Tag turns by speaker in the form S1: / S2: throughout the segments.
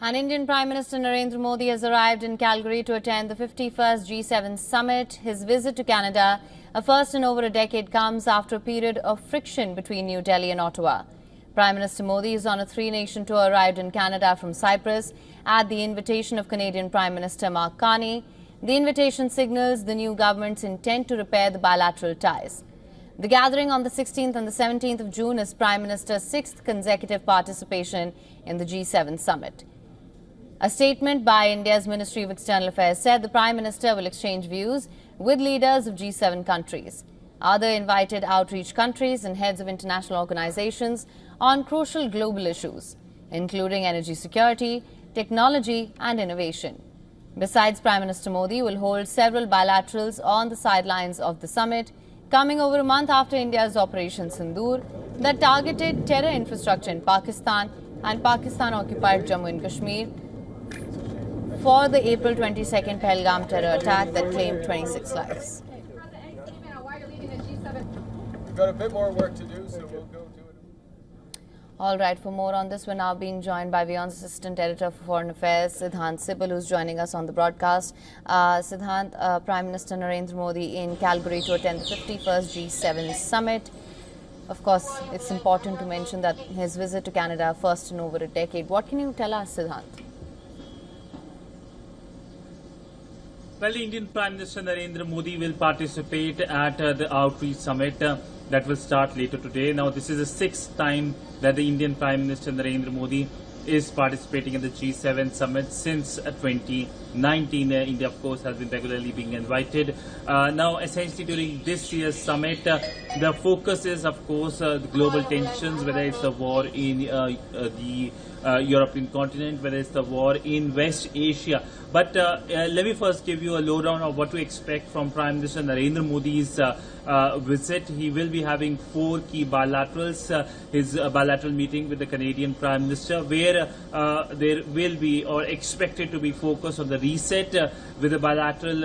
S1: And Indian Prime Minister Narendra Modi has arrived in Calgary to attend the 51st G7 summit. His visit to Canada, a first in over a decade, comes after a period of friction between New Delhi and Ottawa. Prime Minister Modi is on a three-nation tour, arrived in Canada from Cyprus at the invitation of Canadian Prime Minister Mark Carney. The invitation signals the new government's intent to repair the bilateral ties. The gathering on the 16th and the 17th of June is Prime Minister's sixth consecutive participation in the G7 summit. A statement by India's Ministry of External Affairs said the Prime Minister will exchange views with leaders of G7 countries, other invited outreach countries and heads of international organizations on crucial global issues, including energy security, technology and innovation. Besides, Prime Minister Modi will hold several bilaterals on the sidelines of the summit, coming over a month after India's Operation Sindoor that targeted terror infrastructure in Pakistan and Pakistan-occupied Jammu and Kashmir for the April 22nd Pahalgam terror attack that claimed 26 lives.
S2: We've got a bit more work to do, so we'll go do it.
S1: All right, for more on this, we're now being joined by WION's Assistant Editor for Foreign Affairs, Siddhant Sibal, who's joining us on the broadcast. Siddhant, Prime Minister Narendra Modi in Calgary to attend the 51st G7 summit. Of course, it's important to mention that his visit to Canada, first in over a decade. What can you tell us, Siddhant?
S3: Well, the Indian Prime Minister Narendra Modi will participate at the outreach summit that will start later today. Now, this is the sixth time that the Indian Prime Minister Narendra Modi is participating in the G7 summit since 2019. India, of course, has been regularly being invited. Now, essentially, during this year's summit, the focus is, of course, the global tensions, whether it's the war in the European continent, whether it's the war in West Asia. But let me first give you a lowdown of what to expect from Prime Minister Narendra Modi's visit. He will be having four key bilaterals. His bilateral meeting with the Canadian Prime Minister, where there will be or expected to be focus on the reset. With the bilateral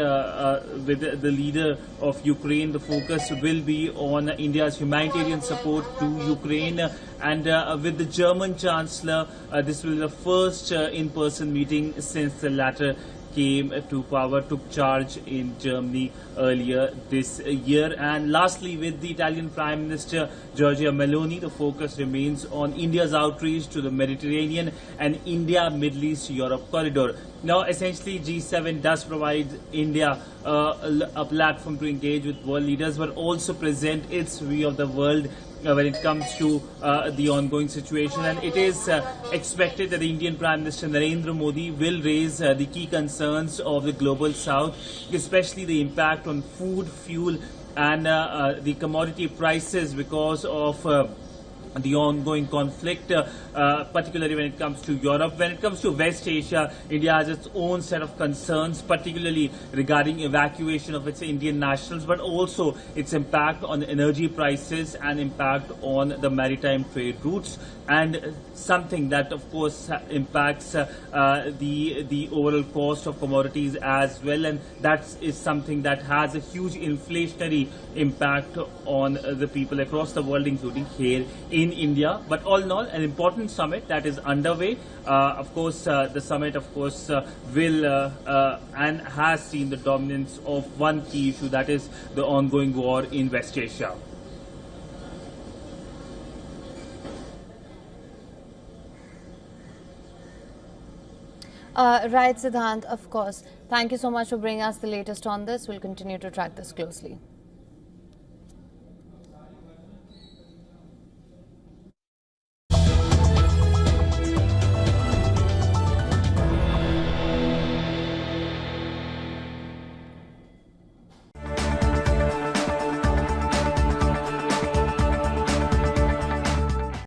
S3: with the leader of Ukraine, the focus will be on India's humanitarian support to Ukraine. And with the German Chancellor, this will be the first in-person meeting since the latter came to power, took charge in Germany earlier this year. And lastly, with the Italian Prime Minister Giorgia Meloni, the focus remains on India's outreach to the Mediterranean and India-Middle East-Europe corridor. Now, essentially, G7 does provide India a platform to engage with world leaders, but also present its view of the world when it comes to the ongoing situation. And it is expected that the Indian Prime Minister Narendra Modi will raise the key concerns of the global south, especially the impact on food, fuel and the commodity prices because of the ongoing conflict, particularly when it comes to Europe. When it comes to West Asia, India has its own set of concerns, particularly regarding evacuation of its Indian nationals, but also its impact on energy prices and impact on the maritime trade routes, and something that, of course, impacts the overall cost of commodities as well. And that is something that has a huge inflationary impact on the people across the world, including here in India. But all in all, an important summit that is underway. Of course, the summit, of course, will and has seen the dominance of one key issue, that is the ongoing war in West Asia.
S1: Right, Siddhant, of course. Thank you so much for bringing us the latest on this. We'll continue to track this closely.